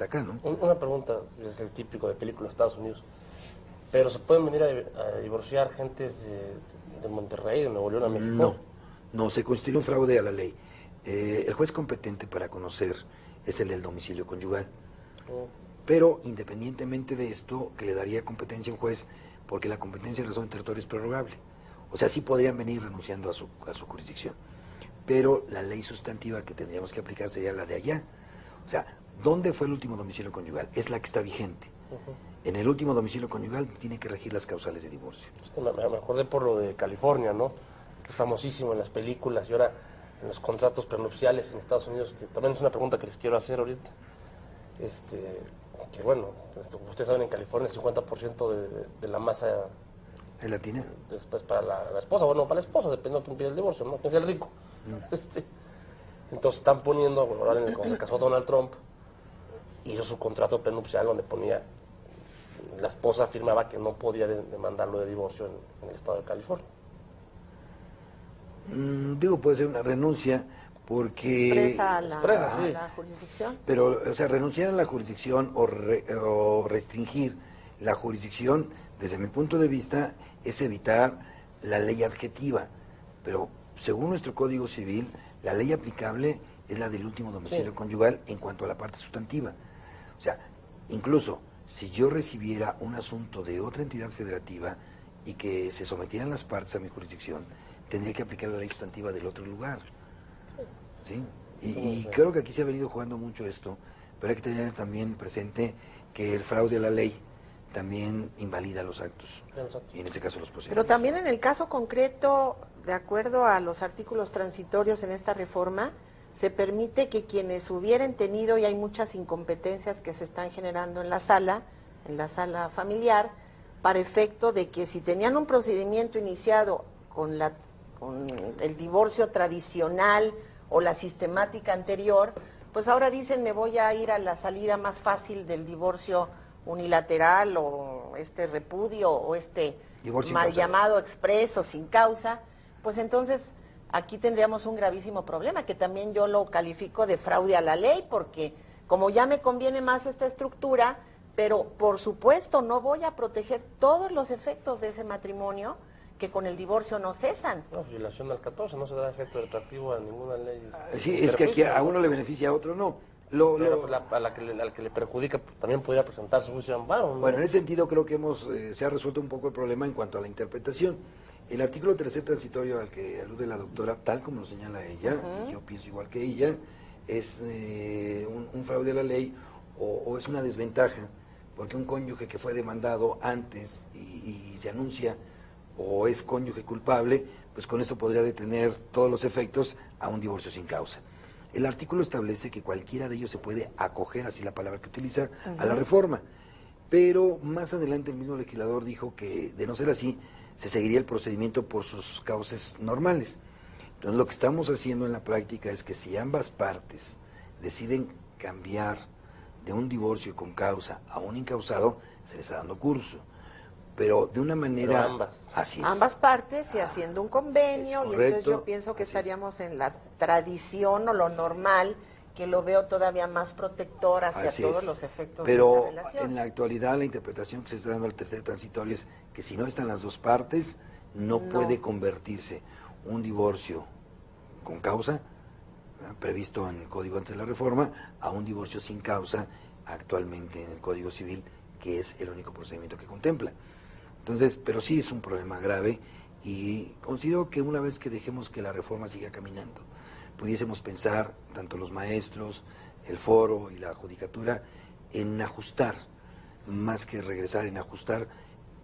acá, ¿no? Una pregunta, es el típico de películas de Estados Unidos, pero ¿se pueden venir a divorciar gentes de Monterrey, de Nuevo León a México? No, no, se constituye un fraude a la ley. El juez competente para conocer es el del domicilio conyugal. Pero independientemente de esto, que le daría competencia a un juez, porque la competencia de razón en territorio es prorrogable. O sea, sí podrían venir renunciando a su jurisdicción. Pero la ley sustantiva que tendríamos que aplicar sería la de allá. O sea, ¿dónde fue el último domicilio conyugal? Es la que está vigente. En el último domicilio conyugal tiene que regir las causales de divorcio. Me acordé por lo de California, ¿no? Que es famosísimo en las películas y ahora en los contratos prenupciales en Estados Unidos, que también es una pregunta que les quiero hacer ahorita. Que bueno, como ustedes saben, en California el 50% de la masa ¿Es latina? después para la esposa, bueno, para el esposo, dependiendo de quién pide el divorcio, ¿no? Quién es el rico. Entonces están poniendo, bueno, ahora cuando se casó Donald Trump, hizo su contrato prenupcial donde ponía, la esposa afirmaba que no podía demandarlo de divorcio en el estado de California. Digo, puede ser una renuncia porque... Expresa sí. la jurisdicción. Pero, o sea, renunciar a la jurisdicción o restringir la jurisdicción, desde mi punto de vista, es evitar la ley adjetiva. Pero, según nuestro Código Civil, la ley aplicable es la del último domicilio conyugal en cuanto a la parte sustantiva. O sea, incluso si yo recibiera un asunto de otra entidad federativa y que se sometieran las partes a mi jurisdicción, tendría que aplicar la ley sustantiva del otro lugar. ¿Sí? Y creo que aquí se ha venido jugando mucho esto, pero hay que tener también presente que el fraude a la ley también invalida los actos, y en este caso los procedimientos. Pero también en el caso concreto, de acuerdo a los artículos transitorios en esta reforma, se permite que quienes hubieran tenido, y hay muchas incompetencias que se están generando en la sala familiar, para efecto de que si tenían un procedimiento iniciado con el divorcio tradicional o la sistemática anterior, pues ahora dicen me voy a ir a la salida más fácil del divorcio unilateral o este repudio o este mal llamado expreso sin causa, pues entonces aquí tendríamos un gravísimo problema que también yo lo califico de fraude a la ley, porque como ya me conviene más esta estructura, pero por supuesto no voy a proteger todos los efectos de ese matrimonio que con el divorcio no cesan. No, violación al 14 no se da efecto retroactivo a ninguna ley. Sí, es que aquí a uno le beneficia, a otro no. Pero pues al que le perjudica pues, también podría presentar su juicio de amparo, ¿no? Bueno, en ese sentido creo que se ha resuelto un poco el problema en cuanto a la interpretación. El artículo 3 transitorio al que alude la doctora, tal como lo señala ella, y yo pienso igual que ella, es un fraude a la ley o es una desventaja, porque un cónyuge que fue demandado antes y se anuncia o es cónyuge culpable, pues con eso podría detener todos los efectos a un divorcio sin causa. El artículo establece que cualquiera de ellos se puede acoger, así la palabra que utiliza, a la reforma, pero más adelante el mismo legislador dijo que, de no ser así, se seguiría el procedimiento por sus causas normales. Entonces lo que estamos haciendo en la práctica es que si ambas partes deciden cambiar de un divorcio con causa a un incausado, se les está dando curso. Pero de una manera... Así es. Ambas partes y haciendo un convenio, y entonces yo pienso que estaríamos en la tradición o lo normal, que lo veo todavía más protector hacia todos los efectos de la relación. Pero en la actualidad la interpretación que se está dando al tercer transitorio es que si no están las dos partes, no puede convertirse un divorcio con causa, previsto en el Código antes de la reforma, a un divorcio sin causa actualmente en el Código Civil, que es el único procedimiento que contempla. Entonces, pero sí es un problema grave y considero que una vez que dejemos que la reforma siga caminando, pudiésemos pensar, tanto los maestros, el foro y la judicatura, en ajustar, más que regresar, en ajustar,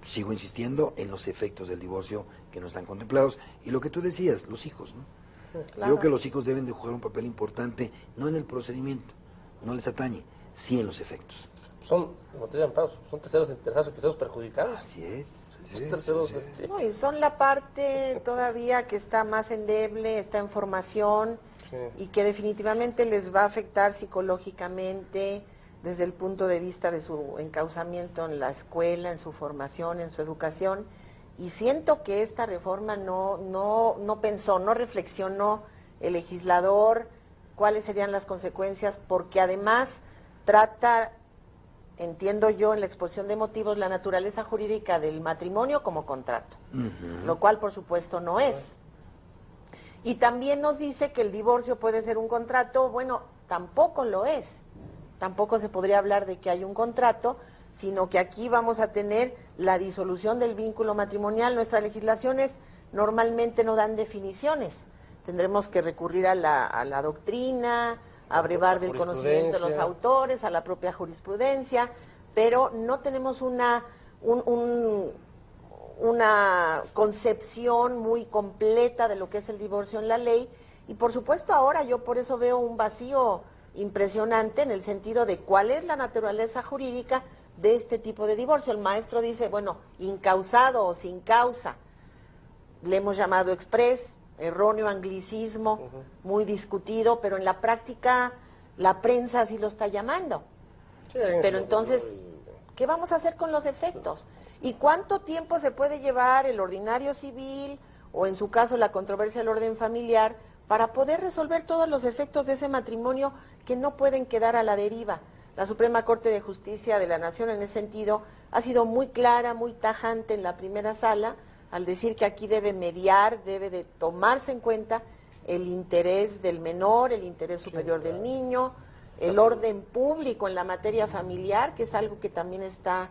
sigo insistiendo, en los efectos del divorcio que no están contemplados. Y lo que tú decías, los hijos, ¿no? Claro. Creo que los hijos deben de jugar un papel importante, no en el procedimiento, no les atañe, sí en los efectos. Son, como te digan, son terceros interesados y terceros perjudicados. Así es. No, y son la parte todavía que está más endeble, está en formación, y que definitivamente les va a afectar psicológicamente desde el punto de vista de su encauzamiento en la escuela, en su formación, en su educación. Y siento que esta reforma no pensó, no reflexionó el legislador cuáles serían las consecuencias, porque además trata, entiendo yo, en la exposición de motivos, la naturaleza jurídica del matrimonio como contrato, lo cual por supuesto no es. Y también nos dice que el divorcio puede ser un contrato, bueno, tampoco lo es. Tampoco se podría hablar de que hay un contrato, sino que aquí vamos a tener la disolución del vínculo matrimonial. Nuestras legislaciones normalmente no dan definiciones. Tendremos que recurrir a la doctrina, a brevar del conocimiento de los autores, a la propia jurisprudencia, pero no tenemos una concepción muy completa de lo que es el divorcio en la ley. Y por supuesto ahora yo por eso veo un vacío impresionante en el sentido de cuál es la naturaleza jurídica de este tipo de divorcio. El maestro dice, bueno, incausado o sin causa, le hemos llamado exprés, erróneo anglicismo, muy discutido, pero en la práctica la prensa así lo está llamando. Sí, pero entonces, ¿qué vamos a hacer con los efectos? ¿Y cuánto tiempo se puede llevar el ordinario civil o en su caso la controversia del orden familiar para poder resolver todos los efectos de ese matrimonio que no pueden quedar a la deriva? La Suprema Corte de Justicia de la Nación en ese sentido ha sido muy clara, muy tajante en la primera sala al decir que aquí debe mediar, debe de tomarse en cuenta el interés del menor, el interés superior del niño, el orden público en la materia familiar, que es algo que también está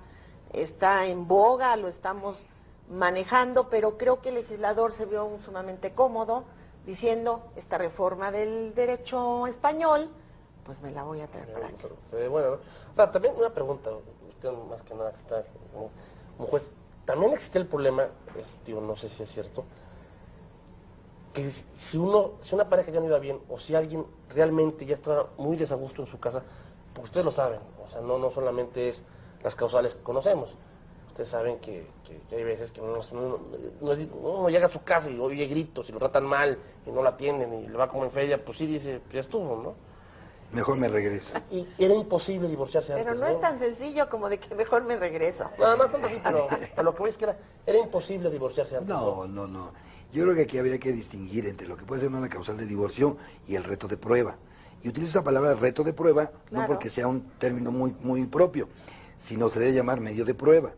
en boga, lo estamos manejando, pero creo que el legislador se vio sumamente cómodo diciendo, esta reforma del derecho español, pues me la voy a traer para aquí. Bueno, ahora, también una pregunta, usted más que nada que está como juez, también existe el problema, no sé si es cierto, que si una pareja ya no iba bien, o si alguien realmente ya está muy desagusto en su casa, porque ustedes lo saben, o sea, no solamente es las causales que conocemos. Ustedes saben que hay veces que uno llega a su casa y oye gritos y lo tratan mal y no la atienden y le va como en feria, pues sí dice, ya estuvo, ¿no? Mejor me regreso. Y era imposible divorciarse pero antes, no es tan sencillo como de que mejor me regreso. No es tanto así, pero lo que voy es que era imposible divorciarse antes. No. Yo creo que aquí habría que distinguir entre lo que puede ser una causal de divorcio y el reto de prueba. Y utilizo esa palabra reto de prueba, no porque sea un término muy propio, sino se debe llamar medio de prueba.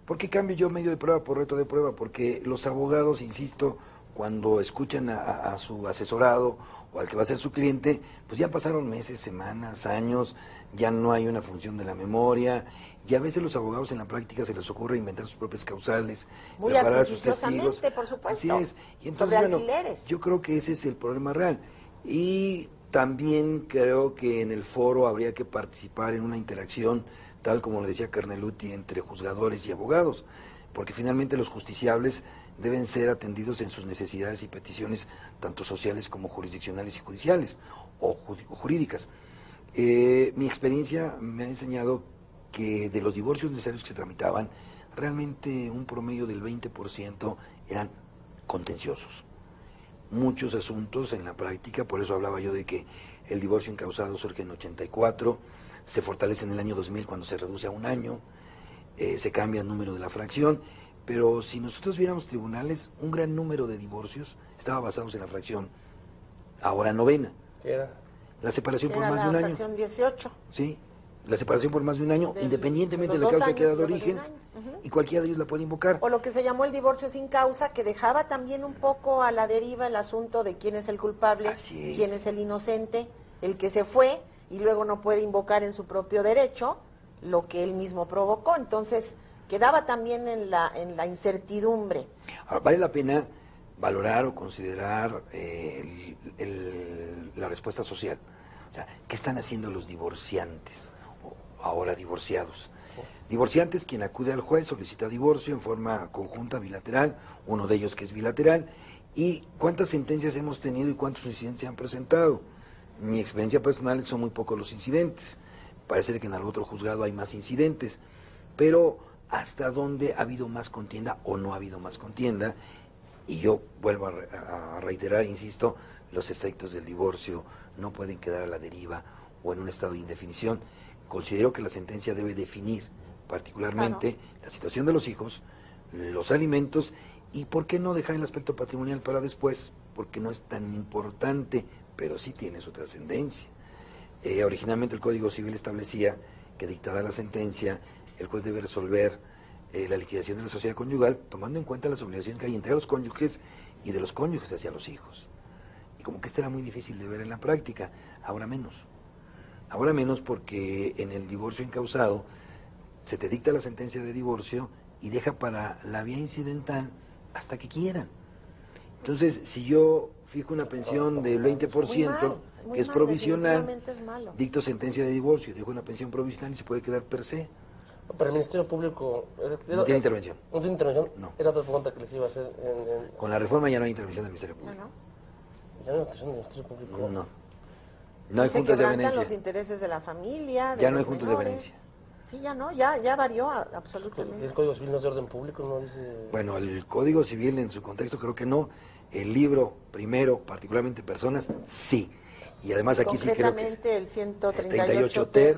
¿Por qué cambio yo medio de prueba por reto de prueba? Porque los abogados, insisto, cuando escuchan a su asesorado o al que va a ser su cliente, pues ya pasaron meses, semanas, años, ya no hay una función de la memoria, y a veces los abogados en la práctica se les ocurre inventar sus propias causales, muy preparar sus testigos. Por supuesto. Así es. Y entonces, sobre alquileres. yo creo que ese es el problema real. Y también creo que en el foro habría que participar en una interacción, tal como le decía Carneluti, entre juzgadores y abogados, porque finalmente los justiciables deben ser atendidos en sus necesidades y peticiones, tanto sociales como jurisdiccionales y judiciales, o jurídicas. Mi experiencia me ha enseñado que de los divorcios necesarios que se tramitaban, realmente un promedio del 20% eran contenciosos. Muchos asuntos en la práctica, por eso hablaba yo de que el divorcio incausado surge en 84, se fortalece en el año 2000 cuando se reduce a un año, se cambia el número de la fracción, pero si nosotros viéramos tribunales, un gran número de divorcios estaban basados en la fracción, ahora novena. ¿Qué era? La separación por más de un año. La fracción 18. Sí, la separación por más de un año, independientemente de la causa que ha dado origen, y cualquiera de ellos la puede invocar. O lo que se llamó el divorcio sin causa, que dejaba también un poco a la deriva el asunto de quién es el culpable, quién es el inocente, el que se fue y luego no puede invocar en su propio derecho lo que él mismo provocó. Entonces, quedaba también en la incertidumbre. Ahora, vale la pena valorar o considerar la respuesta social. O sea, ¿qué están haciendo los divorciantes, o ahora divorciados? Divorciantes, quien acude al juez, solicita divorcio en forma conjunta, bilateral, uno de ellos que es bilateral, y cuántas sentencias hemos tenido y cuántos incidentes se han presentado. Mi experiencia personal son muy pocos los incidentes, parece que en algún otro juzgado hay más incidentes, pero hasta dónde ha habido más contienda o no ha habido más contienda, y yo vuelvo a reiterar, insisto, los efectos del divorcio no pueden quedar a la deriva o en un estado de indefinición. Considero que la sentencia debe definir particularmente la situación de los hijos, los alimentos, y por qué no dejar el aspecto patrimonial para después, porque no es tan importante, pero sí tiene su trascendencia. Originalmente el Código Civil establecía que dictada la sentencia, el juez debe resolver la liquidación de la sociedad conyugal, tomando en cuenta las obligaciones que hay entre los cónyuges y de los cónyuges hacia los hijos. Y como que esto era muy difícil de ver en la práctica, ahora menos. Ahora menos porque en el divorcio incausado se te dicta la sentencia de divorcio y deja para la vía incidental hasta que quieran. Entonces, si yo fijo una pensión del 20%, que es provisional, dicto sentencia de divorcio, dejo una pensión provisional y se puede quedar per se. Pero el Ministerio Público... No tiene intervención. ¿No tiene intervención? No. Era otra pregunta que les iba a hacer. Con la reforma ya no hay intervención del Ministerio Público. ¿Ya no hay intervención del Ministerio Público? No. No hay juntas de avenencia. Los intereses de la familia, de ya no hay los juntas de menores. avenencia. Sí, ya no, ya varió absolutamente. ¿El Código Civil no es de orden público? ¿No dice...? Bueno, el Código Civil en su contexto creo que no. El libro primero, particularmente personas, sí. Y además aquí sí creo que... Concretamente el 138 ter